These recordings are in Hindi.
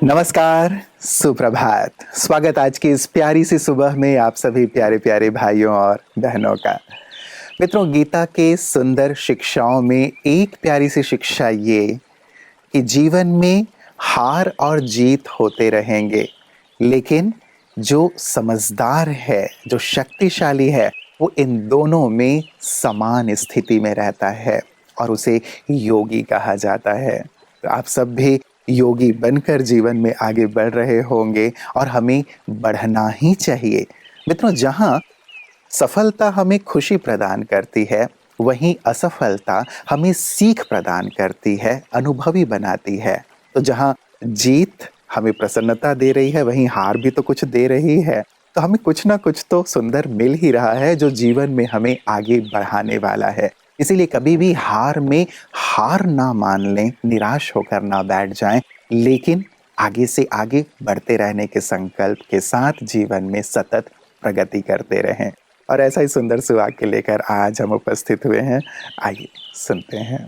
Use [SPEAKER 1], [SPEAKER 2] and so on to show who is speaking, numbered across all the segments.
[SPEAKER 1] नमस्कार, सुप्रभात। स्वागत आज की इस प्यारी सी सुबह में आप सभी प्यारे प्यारे भाइयों और बहनों का। मित्रों, गीता के सुंदर शिक्षाओं में एक प्यारी सी शिक्षा ये कि जीवन में हार और जीत होते रहेंगे, लेकिन जो समझदार है, जो शक्तिशाली है, वो इन दोनों में समान स्थिति में रहता है और उसे योगी कहा जाता है। तो आप सब भी योगी बनकर जीवन में आगे बढ़ रहे होंगे और हमें बढ़ना ही चाहिए। मित्रों, जहाँ सफलता हमें खुशी प्रदान करती है, वहीं असफलता हमें सीख प्रदान करती है, अनुभवी बनाती है। तो जहाँ जीत हमें प्रसन्नता दे रही है, वहीं हार भी तो कुछ दे रही है। तो हमें कुछ ना कुछ तो सुंदर मिल ही रहा है जो जीवन में हमें आगे बढ़ाने वाला है। इसीलिए कभी भी हार में हार ना मान लें, निराश होकर ना बैठ जाएं, लेकिन आगे से आगे बढ़ते रहने के संकल्प के साथ जीवन में सतत प्रगति करते रहें। और ऐसा ही सुंदर सुवाक्य लेकर आज हम उपस्थित हुए हैं। आइए सुनते हैं।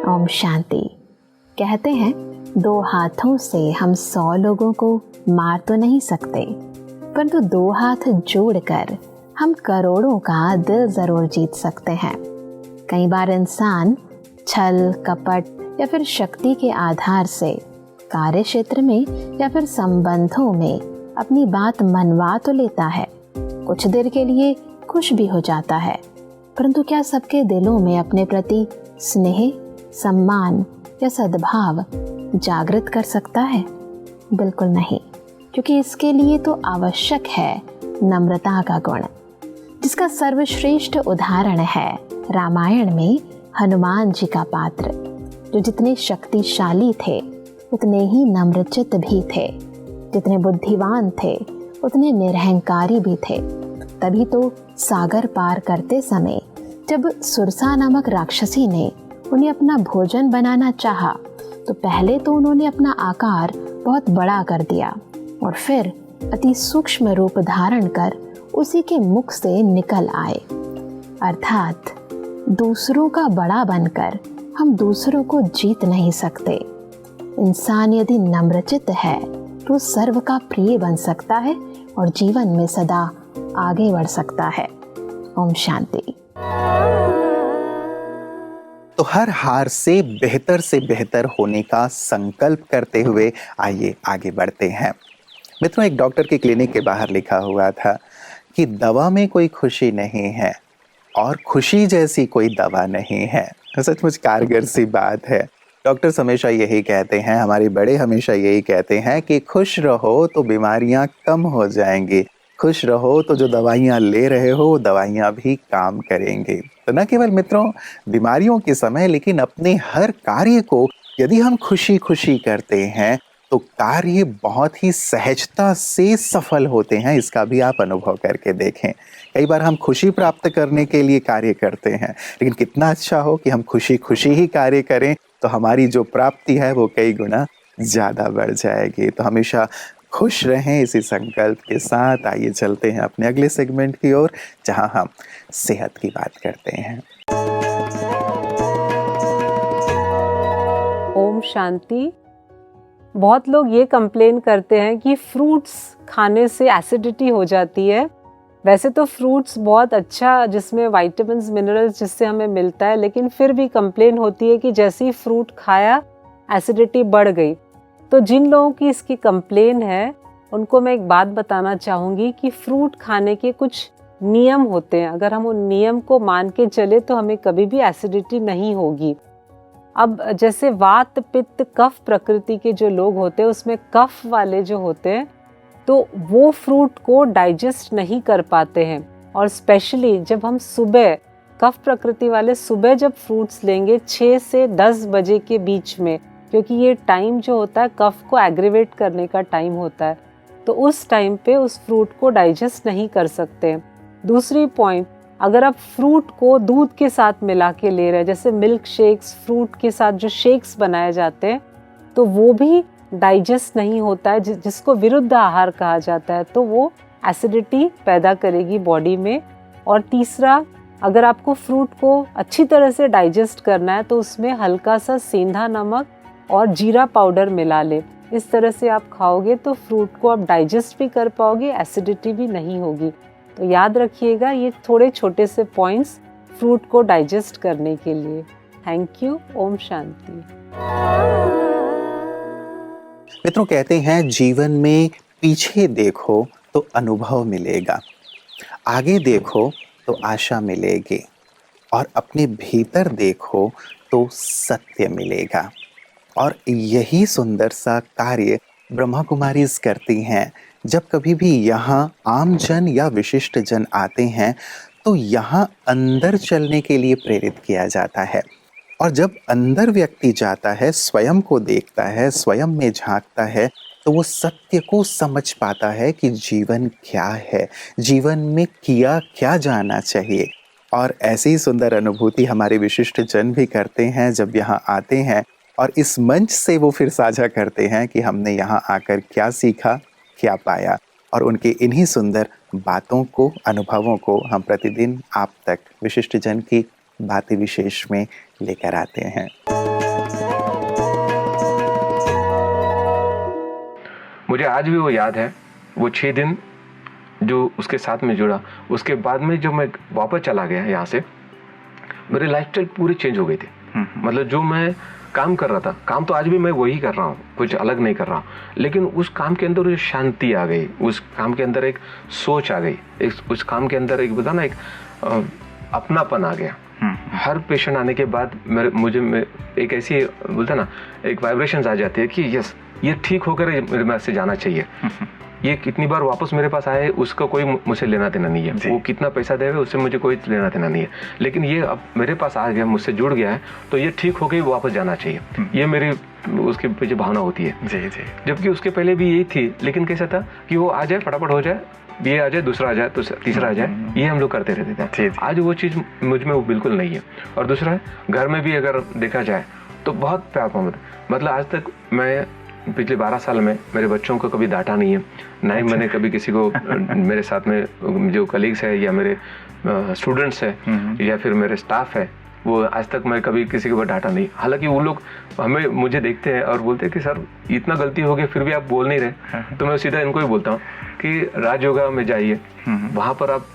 [SPEAKER 2] ओम शांति। कहते हैं, दो हाथों से हम 100 लोगों को मार तो नहीं सकते, परंतु दो हाथ जोड़कर हम करोड़ों का दिल जरूर जीत सकते हैं। कई बार इंसान छल, कपट या फिर शक्ति के आधार से कार्य क्षेत्र में या फिर संबंधों में अपनी बात मनवा तो लेता है, कुछ देर के लिए खुश भी हो जाता है, परंतु क्या सबके दिलों में अपने प्रति स्नेह, सम्मान या सद्भाव जागृत कर सकता है? बिल्कुल नहीं, क्योंकि इसके लिए तो आवश्यक है नम्रता का गुण, जिसका सर्वश्रेष्ठ उदाहरण है रामायण में हनुमान जी का पात्र, जो जितने शक्तिशाली थे उतने ही नम्रचित्त भी थे, जितने बुद्धिमान थे उतने निरहंकारी भी थे। तभी तो सागर पार करते समय जब सुरसा नामक राक्षसी ने उन्हें अपना भोजन बनाना चाहा, तो पहले तो उन्होंने अपना आकार बहुत बड़ा कर दिया और फिर अति सूक्ष्म रूप धारण कर उसी के मुख से निकल आए। अर्थात दूसरों का बड़ा बनकर हम दूसरों को जीत नहीं सकते। इंसान यदि नम्रचित्त है तो सर्व का प्रिय बन सकता है और जीवन में सदा आगे बढ़ सकता है। ओम शांति।
[SPEAKER 1] तो हर हार से बेहतर होने का संकल्प करते हुए आइए आगे बढ़ते हैं। मित्रों, एक डॉक्टर के क्लिनिक के बाहर लिखा हुआ था कि दवा में कोई खुशी नहीं है और खुशी जैसी कोई दवा नहीं है। सचमुच कारगर सी बात है। डॉक्टर्स हमेशा यही कहते हैं, हमारे बड़े हमेशा यही कहते हैं कि खुश रहो तो बीमारियां कम हो जाएंगी, खुश रहो तो जो दवाइयां ले रहे हो वो दवाइयां भी काम करेंगी। तो न केवल मित्रों बीमारियों के समय, लेकिन अपने हर कार्य को यदि हम खुशी खुशी करते हैं तो कार्य बहुत ही सहजता से सफल होते हैं। इसका भी आप अनुभव करके देखें। कई बार हम खुशी प्राप्त करने के लिए कार्य करते हैं, लेकिन कितना अच्छा हो कि हम खुशी खुशी ही कार्य करें, तो हमारी जो प्राप्ति है वो कई गुना ज़्यादा बढ़ जाएगी। तो हमेशा खुश रहें, इसी संकल्प के साथ आइए चलते हैं अपने अगले सेगमेंट की ओर, जहां हम सेहत की बात करते हैं।
[SPEAKER 3] ओम शांति। बहुत लोग ये कंप्लेन करते हैं कि फ्रूट्स खाने से एसिडिटी हो जाती है। वैसे तो फ्रूट्स बहुत अच्छा, जिसमें विटामिन्स, मिनरल्स जिससे हमें मिलता है, लेकिन फिर भी कंप्लेन होती है कि जैसे ही फ्रूट खाया एसिडिटी बढ़ गई। तो जिन लोगों की इसकी कंप्लेन है उनको मैं एक बात बताना चाहूँगी कि फ्रूट खाने के कुछ नियम होते हैं। अगर हम उन नियम को मान के चले तो हमें कभी भी एसिडिटी नहीं होगी। अब जैसे वात, पित्त, कफ प्रकृति के जो लोग होते हैं, उसमें कफ वाले जो होते हैं तो वो फ्रूट को डाइजेस्ट नहीं कर पाते हैं। और स्पेशली जब हम सुबह, कफ प्रकृति वाले सुबह जब फ्रूट्स लेंगे 6 से 10 बजे के बीच में, क्योंकि ये टाइम जो होता है कफ को एग्रीवेट करने का टाइम होता है, तो उस टाइम पे उस फ्रूट को डाइजेस्ट नहीं कर सकते। दूसरी पॉइंट, अगर आप फ्रूट को दूध के साथ मिला के ले रहे हैं, जैसे मिल्क शेक्स, फ्रूट के साथ जो शेक्स बनाए जाते हैं, तो वो भी डाइजेस्ट नहीं होता है, जिसको विरुद्ध आहार कहा जाता है, तो वो एसिडिटी पैदा करेगी बॉडी में। और तीसरा, अगर आपको फ्रूट को अच्छी तरह से डाइजेस्ट करना है तो उसमें हल्का सा सेंधा नमक और जीरा पाउडर मिला ले। इस तरह से आप खाओगे तो फ्रूट को आप डाइजेस्ट भी कर पाओगे, एसिडिटी भी नहीं होगी। तो याद रखिएगा ये थोड़े छोटे से पॉइंट्स फ्रूट को डाइजेस्ट करने के लिए। Thank you. ओम शांति।
[SPEAKER 1] मित्रों, कहते हैं जीवन में पीछे देखो तो अनुभव मिलेगा, आगे देखो तो आशा मिलेगी, और अपने भीतर देखो तो सत्य मिलेगा। और यही सुंदर सा कार्य ब्रह्मा कुमारीज करती हैं। जब कभी भी यहाँ आम जन या विशिष्ट जन आते हैं तो यहाँ अंदर चलने के लिए प्रेरित किया जाता है। और जब अंदर व्यक्ति जाता है, स्वयं को देखता है, स्वयं में झांकता है, तो वो सत्य को समझ पाता है कि जीवन क्या है, जीवन में किया क्या जाना चाहिए। और ऐसी ही सुंदर अनुभूति हमारे विशिष्ट जन भी करते हैं जब यहाँ आते हैं, और इस मंच से वो फिर साझा करते हैं कि हमने यहाँ आकर क्या सीखा, क्या पाया। और उनके इन्हीं सुंदर बातों को, अनुभवों को हम प्रतिदिन आप तक विशिष्ट जन की बातें विशेष में लेकर आते हैं।
[SPEAKER 4] मुझे आज भी वो याद है, वो 6 दिन जो उसके साथ में जुड़ा। उसके बाद में जो मैं वापस चला गया यहाँ से, मेरे लाइफस्टाइल पूरी चेंज हो गई थी। मतलब जो मैं काम कर रहा था, काम तो आज भी मैं वही कर रहा हूँ, कुछ अलग नहीं कर रहा हूँ, लेकिन उस काम के अंदर शांति आ गई, उस काम के अंदर एक सोच आ गई, उस काम के अंदर एक बता ना एक अपनापन आ गया। हर पेशेंट आने के बाद मुझे एक ऐसी बोलता ना एक वाइब्रेशंस आ जाती है कि यस ये ठीक होकर मेरे में से जाना चाहिए। ये कितनी बार वापस मेरे पास आए उसका कोई मुझसे लेना देना नहीं है, वो कितना पैसा देवे उससे मुझे कोई लेना देना नहीं है, लेकिन ये अब मेरे पास आ गया, मुझसे जुड़ गया है, तो ये ठीक हो गई, वापस जाना चाहिए। ये मेरी उसके पीछे भावना होती है।
[SPEAKER 5] जी जी।
[SPEAKER 4] जबकि उसके पहले भी यही थी, लेकिन कैसा था कि वो आ जाए फटाफट हो जाए, ये आ जाए, दूसरा आ जाए, तो तीसरा आ जाए, ये हम लोग करते रहते थे। आज वो चीज़ मुझ में वो बिल्कुल नहीं है। और दूसरा है, घर में भी अगर देखा जाए तो बहुत प्यार मोहब्बत, मतलब आज तक मैं पिछले 12 साल में मेरे बच्चों को कभी डांटा नहीं है, ना ही मैंने कभी किसी को मेरे साथ में जो कलीग्स है या मेरे स्टूडेंट्स है या फिर मेरे स्टाफ है, वो आज तक मैं कभी किसी को डांटा नहीं। हालांकि वो लोग मुझे देखते हैं और बोलते हैं कि सर इतना गलती हो गई फिर भी आप बोल नहीं रहे, तो मैं सीधा इनको ही बोलता हूँ कि राजयोगा में जाइए, वहाँ पर आप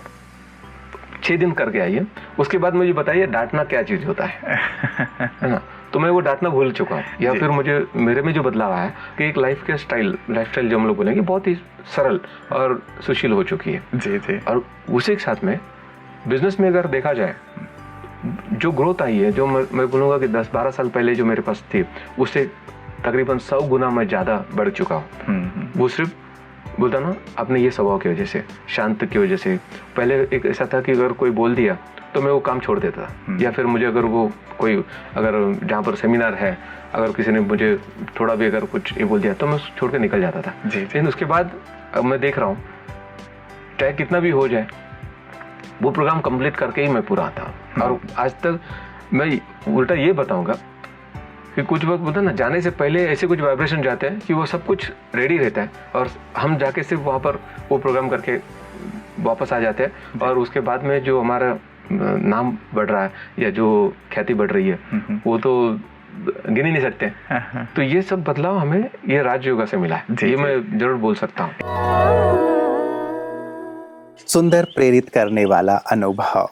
[SPEAKER 4] 6 दिन करके आइए, उसके बाद मुझे बताइए डांटना क्या चीज़ होता है ना। तो मैं वो डांटना भूल चुका हूँ, या फिर मेरे में जो बदलाव आया कि एक लाइफस्टाइल जो हम लोग बोलेंगे बहुत ही सरल और सुशील हो चुकी है।
[SPEAKER 5] जी जी।
[SPEAKER 4] और उसी के साथ में बिजनेस में अगर देखा जाए जो ग्रोथ आई है, जो मैं बोलूँगा कि 10-12 साल पहले जो मेरे पास थी उससे तकरीबन 100 गुना मैं ज़्यादा बढ़ चुका हूँ। वो सिर्फ बोलता ना अपने ये स्वभाव की वजह से, शांत की वजह से। पहले एक ऐसा था कि अगर कोई बोल दिया तो मैं वो काम छोड़ देता था, या फिर मुझे अगर वो कोई अगर जहाँ पर सेमिनार है अगर किसी ने मुझे थोड़ा भी अगर कुछ ये बोल दिया तो मैं छोड़ के निकल जाता था। लेकिन उसके बाद अब मैं देख रहा हूँ चाहे कितना भी हो जाए वो प्रोग्राम कंप्लीट करके ही मैं पूरा आता हूँ। और आज तक मैं उल्टा ये बताऊँगा कि कुछ वक्त बोलते ना जाने से पहले ऐसे कुछ वाइब्रेशन जाते हैं कि वो सब कुछ रेडी रहता है और हम जाके सिर्फ वहाँ पर वो प्रोग्राम करके वापस आ जाते हैं, और उसके बाद में जो हमारा नाम बढ़ रहा है या जो ख्याति बढ़ रही है वो तो गिन ही नहीं सकते। तो ये सब बदलाव हमें ये राजयोगा से मिला है, ये मैं जरूर बोल सकता हूँ।
[SPEAKER 1] सुंदर प्रेरित करने वाला अनुभव,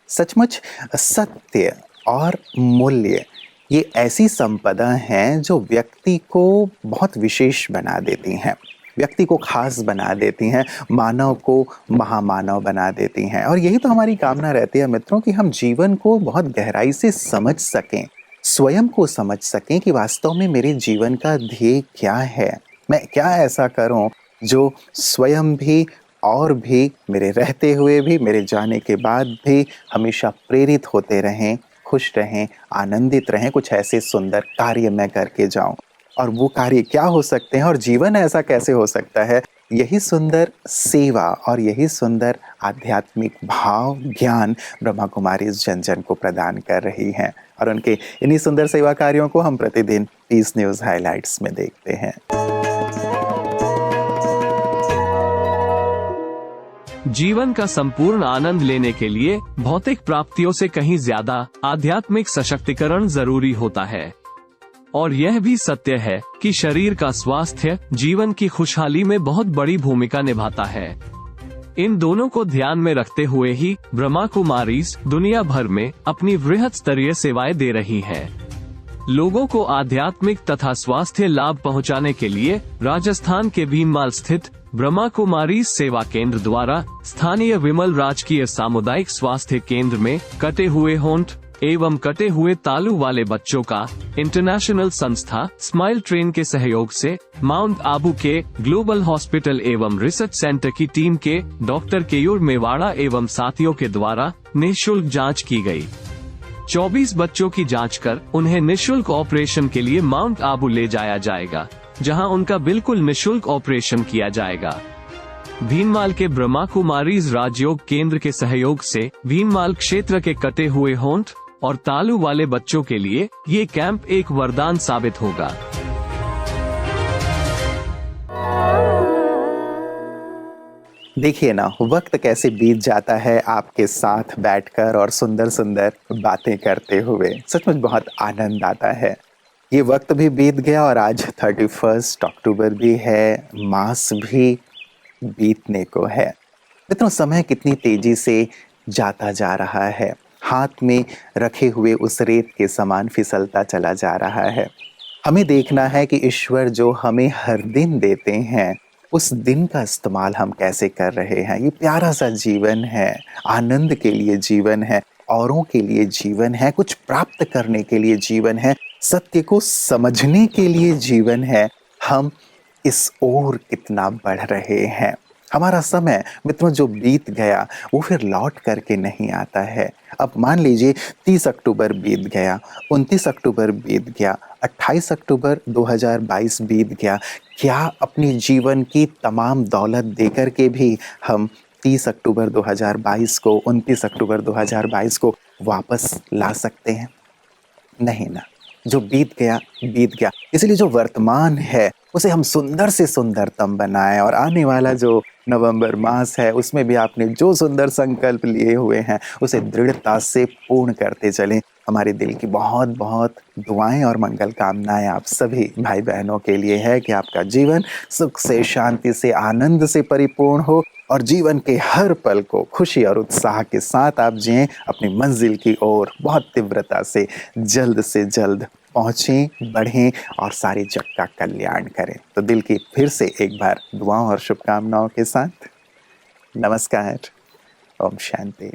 [SPEAKER 1] सचमुच सत्य और मूल्य ये ऐसी संपदा हैं जो व्यक्ति को बहुत विशेष बना देती हैं, व्यक्ति को खास बना देती हैं, मानव को महामानव बना देती हैं। और यही तो हमारी कामना रहती है मित्रों कि हम जीवन को बहुत गहराई से समझ सकें, स्वयं को समझ सकें कि वास्तव में मेरे जीवन का ध्येय क्या है, मैं क्या ऐसा करूं जो स्वयं भी और भी, मेरे रहते हुए भी, मेरे जाने के बाद भी हमेशा प्रेरित होते रहें, खुश रहें, आनंदित रहें, कुछ ऐसे सुंदर कार्य मैं करके जाऊं। और वो कार्य क्या हो सकते हैं और जीवन ऐसा कैसे हो सकता है, यही सुंदर सेवा और यही सुंदर आध्यात्मिक भाव ज्ञान ब्रह्मा कुमारी जन जन को प्रदान कर रही हैं। और उनके इन्हीं सुंदर सेवा कार्यों को हम प्रतिदिन पीस न्यूज़ हाइलाइट्स में देखते हैं।
[SPEAKER 5] जीवन का संपूर्ण आनंद लेने के लिए भौतिक प्राप्तियों से कहीं ज्यादा आध्यात्मिक सशक्तिकरण जरूरी होता है। और यह भी सत्य है कि शरीर का स्वास्थ्य जीवन की खुशहाली में बहुत बड़ी भूमिका निभाता है। इन दोनों को ध्यान में रखते हुए ही ब्रह्मा कुमारीज दुनिया भर में अपनी वृहद स्तरीय सेवाएं दे रही हैं। लोगों को आध्यात्मिक तथा स्वास्थ्य लाभ पहुंचाने के लिए राजस्थान के भीनमाल स्थित ब्रह्मा कुमारीज सेवा केंद्र द्वारा स्थानीय विमल राजकीय सामुदायिक स्वास्थ्य केंद्र में कटे हुए होंठ एवं कटे हुए तालू वाले बच्चों का इंटरनेशनल संस्था स्माइल ट्रेन के सहयोग से माउंट आबू के ग्लोबल हॉस्पिटल एवं रिसर्च सेंटर की टीम के डॉक्टर केयूर मेवाड़ा एवं साथियों के द्वारा निःशुल्क जांच की गई। 24 बच्चों की जांच कर उन्हें निःशुल्क ऑपरेशन के लिए माउंट आबू ले जाया जाएगा, जहां उनका बिल्कुल निःशुल्क ऑपरेशन किया जाएगा। भीनमाल के ब्रह्मा कुमारीज राजयोग केंद्र के सहयोग से भीनमाल क्षेत्र के कटे हुए होंठ और तालू वाले बच्चों के लिए ये कैंप एक वरदान साबित होगा।
[SPEAKER 1] देखिए ना, वक्त कैसे बीत जाता है आपके साथ बैठकर और सुंदर सुंदर बातें करते हुए। सचमुच बहुत आनंद आता है। ये वक्त भी बीत गया और आज 31 अक्टूबर भी है, मास भी बीतने को है। मित्रों, समय कितनी तेजी से जाता जा रहा है, हाथ में रखे हुए उस रेत के समान फिसलता चला जा रहा है। हमें देखना है कि ईश्वर जो हमें हर दिन देते हैं, उस दिन का इस्तेमाल हम कैसे कर रहे हैं। ये प्यारा सा जीवन है, आनंद के लिए जीवन है, औरों के लिए जीवन है, कुछ प्राप्त करने के लिए जीवन है, सत्य को समझने के लिए जीवन है। हम इस ओर कितना बढ़ रहे हैं। हमारा समय मित्रों जो बीत गया वो फिर लौट करके नहीं आता है। अब मान लीजिए 30 अक्टूबर बीत गया, 29 अक्टूबर बीत गया, 28 अक्टूबर 2022 बीत गया। क्या अपनी जीवन की तमाम दौलत देकर के भी हम 30 अक्टूबर 2022 को, 29 अक्टूबर 2022 को वापस ला सकते हैं? नहीं ना। जो बीत गया बीत गया। इसलिए जो वर्तमान है उसे हम सुंदर से सुंदरतम बनाएं और आने वाला जो नवंबर मास है उसमें भी आपने जो सुंदर संकल्प लिए हुए हैं उसे दृढ़ता से पूर्ण करते चलें। हमारे दिल की बहुत बहुत दुआएं और मंगल कामनाएं आप सभी भाई बहनों के लिए है कि आपका जीवन सुख से, शांति से, आनंद से परिपूर्ण हो और जीवन के हर पल को खुशी और उत्साह के साथ आप जिएं, अपनी मंजिल की ओर बहुत तीव्रता से जल्द पहुँचें, बढ़ें और सारे जग का कल्याण करें। तो दिल की फिर से एक बार दुआओं और शुभकामनाओं के साथ नमस्कार। ओम शांति।